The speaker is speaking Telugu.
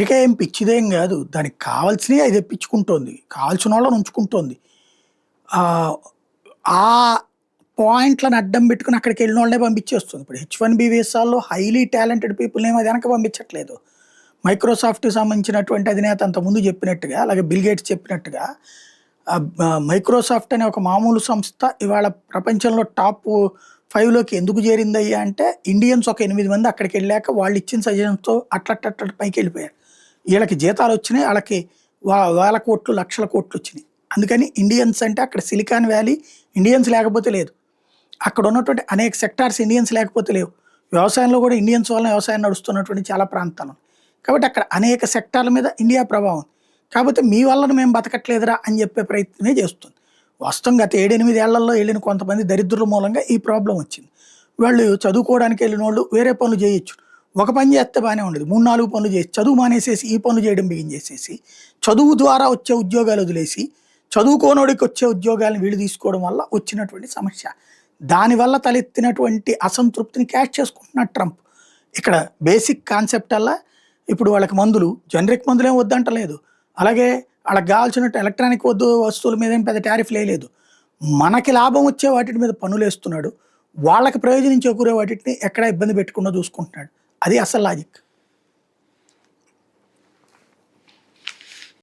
అమెరికా ఏం పిచ్చిదేం గాదు. దానికి కావాల్సినయి అది తెప్పించుకుంటోంది. కావాల్సినోళ్ళని ఉంచుకుంటోంది. ఆహ్, ఆ పాయింట్‌లని అడ్డం పెట్టుకొని అక్కడికెళ్ళినోళ్ళనే పంపించేస్తుంది. ఇప్పుడు హెచ్-1బీ వీసాల్లో హైలీ టాలెంటెడ్ పీపుల్‌నేమో అది వెనక్కి పంపించట్లేదు. మైక్రోసాఫ్ట్‌కి సంబంధించినటువంటి అధినేత అంతకుముందు చెప్పినట్టుగా, అలాగే బిల్ గేట్స్ చెప్పినట్టుగా మైక్రోసాఫ్ట్ అనే ఒక మామూలు సంస్థ ఇవాళ ప్రపంచంలో టాప్ 5లోకి ఎందుకు చేరిందయ్యా అంటే, ఇండియన్స్ ఒక 8 మంది అక్కడికెళ్ళాక వాళ్ళిచ్చిన సజెషన్స్‌తో అట్లట్లట్ల పైకెళ్ళిపోయారు. ఈళ్ళకి జీతాలొచ్చినాయి. ఆళ్ళకి వేల కోట్లు, లక్షల కోట్లొచ్చినాయి. అందుకని ఇండియన్స్ అంటే అక్కడ సిలికాన్ వ్యాలీ ఇండియన్స్ లేకపోతే లేదు. అక్కడ ఉన్నటువంటి అనేక సెక్టార్స్ ఇండియన్స్ లేకపోతే లేవు. వ్యవసాయంలో కూడా ఇండియన్స్ వలన వ్యవసాయం నడుస్తున్నటువంటి చాలా ప్రాంతాలు. కాబట్టి అక్కడ అనేక సెక్టార్ల మీద ఇండియా ప్రభావం. కాపోతే మీ వలన మేము బతకట్లేదురా అని చెప్పే ప్రయత్నమే చేస్తుంది. వాస్తవం గత 7, 8 ఏళ్లలో ఎళ్ళిన కొంతమంది దరిద్రుల మూలంగా ఈ ప్రాబ్లమ్ వచ్చింది. వాళ్ళు చదువుకోవడానికి ఎళ్ళినోళ్ళు వేరే పనులు చేయొచ్చు. ఒక పని చేస్తే బానే ఉండేది. 3, 4 పనులు చేసి చదువు మానేసేసి ఈ పనులు చేయడం బిగించేసేసి, చదువు ద్వారా వచ్చే ఉద్యోగాలు వదిలేసి, చదువుకోనోడికి వచ్చే ఉద్యోగాలను వీళ్ళు తీసుకోవడం వల్ల వచ్చినటువంటి సమస్య. దానివల్ల తలెత్తినటువంటి అసంతృప్తిని క్యాష్ చేసుకుంటున్నాడు ట్రంప్. ఇక్కడ బేసిక్ కాన్సెప్ట్ అల్లా ఇప్పుడు వాళ్ళకి మందులు, జనరిక్ మందులేం వద్దంటలేదు. అలాగే ఆళ్ళకి గావాల్సినట్టు ఎలక్ట్రానిక్ వస్తువుల మీద ఏం పెద్ద టారిఫ్‌లేయలేదు. మనకి లాభం వచ్చే వాటిటి మీద పన్నులేస్తున్నాడు. వాళ్ళకి ప్రయోజనం చేకూరే వాటిటిని ఎక్కడ ఇబ్బంది పెట్టకుండా చూసుకుంటున్నాడు. అది అసలు లాజిక్.